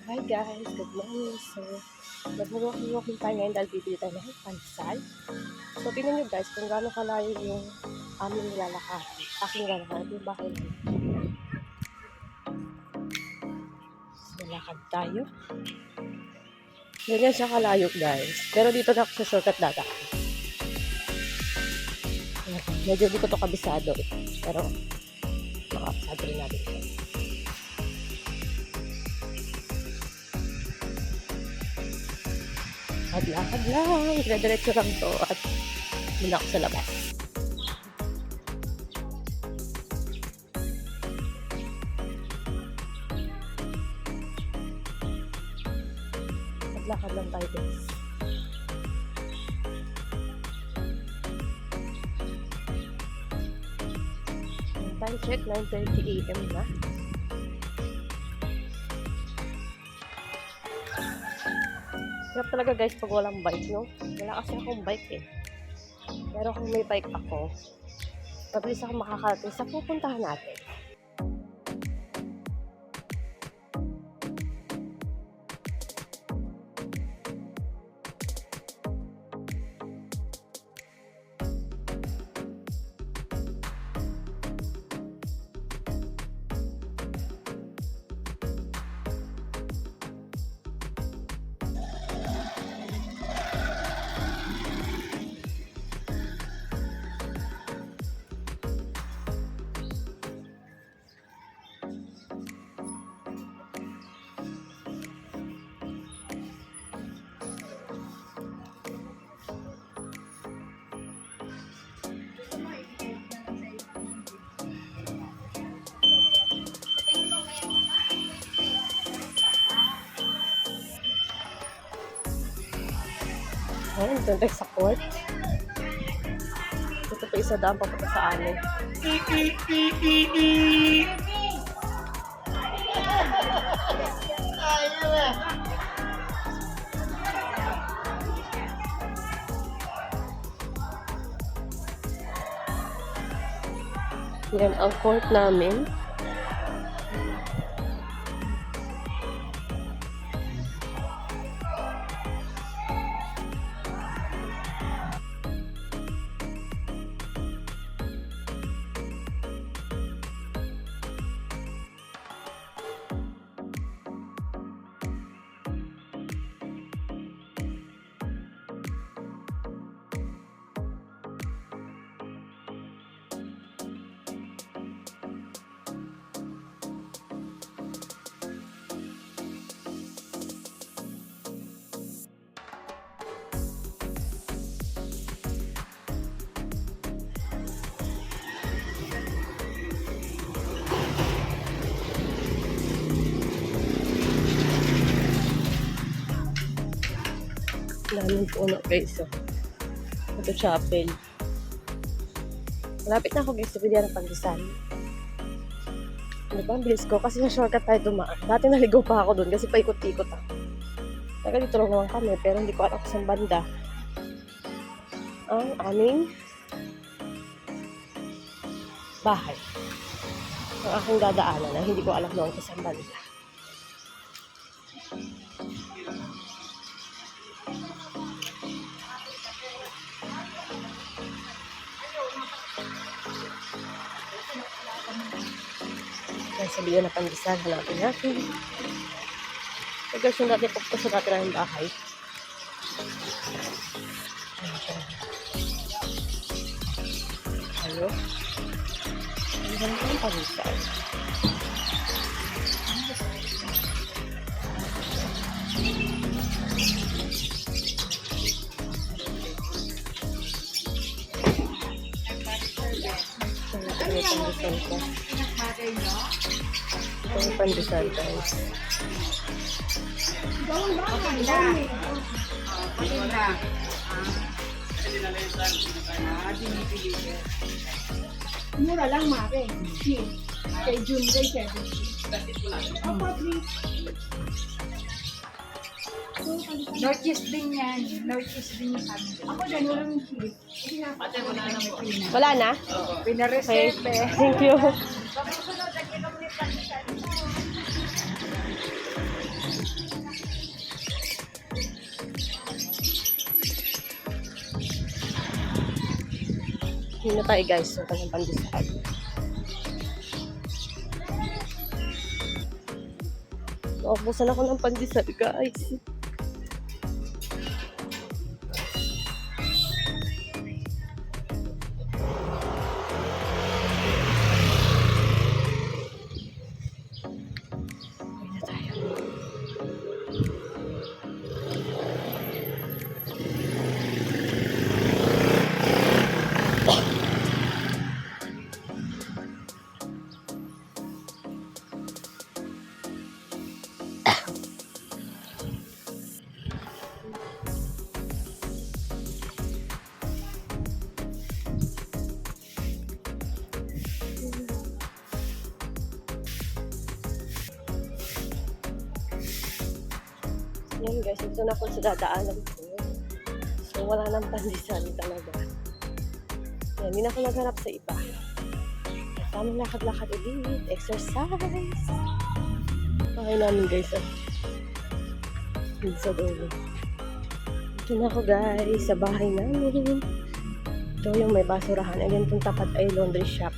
Hi guys, good morning. So, mag-walking tayo ngayon dahil bibili tayo ng pansal. So, tingnan nyo guys kung gaano kalayo yung aming nilalakaran. Aking nilalakaran, yung bahay namin. So, lakad tayo. Ganyan siya kalayo guys. Pero dito na ako sa shortcut data. Medyo di ko to kabisado eh. Pero, makakabisado rin natin ito. Lakad lang. Dire-diretso lang to at muna ako sa labas. Lakad lang tayo guys. Time check, 9:30 AM na. Hirap talaga guys pag walang bike, no? Wala kasi akong bike eh. Pero kung may bike ako, mabilis ako makakarating sa pupuntahan natin. Ayun, doon tayo sa court. Ito pa isa daan papunta sa amin. Yan ang court namin. Daming puno guys. So, ito chapel. Malapit na ako guys sa bilihan ng pandesal. Ano ba? Ang bilis ko kasi sa shortcut tayo dumaan. Dati naligaw pa ako doon kasi paikot-ikot ako. Taga dito lang naman kami pero hindi ko alam kung saan banda ang aming bahay. Ang aking dadaanan na hindi ko alam noon kung saan banda. Sa bilihan ng pandesal, hanapin natin. Pagkasyon natin, pagkasyon natin ang bahay. Ayo. Ang ganda ng pandesal. Ito yung pandesal ko. Ito yung pandesal guys. Mura lang, Mare. Kay June Day, 70. Opo, please. Northeast din yan. Northeast din yung sabi. Ako dyan, walang cheese. Wala na? Pinareserve Okay. Thank you. Hindi na tayo guys, yung kanyang pandesal. Naubusan ako ng pandesal guys. Uwi na tayo. Yan guys, ito na po sa dadaanan ko. So wala nang pandesal talaga. Yan, hindi na ako naghanap sa iba. Tamang lakad-lakad ulit, exercise. Okay namin guys, dito sa dulo. Ito na ako guys, sa bahay namin. Ito yung may basurahan. And then itong tapat ay laundry shop.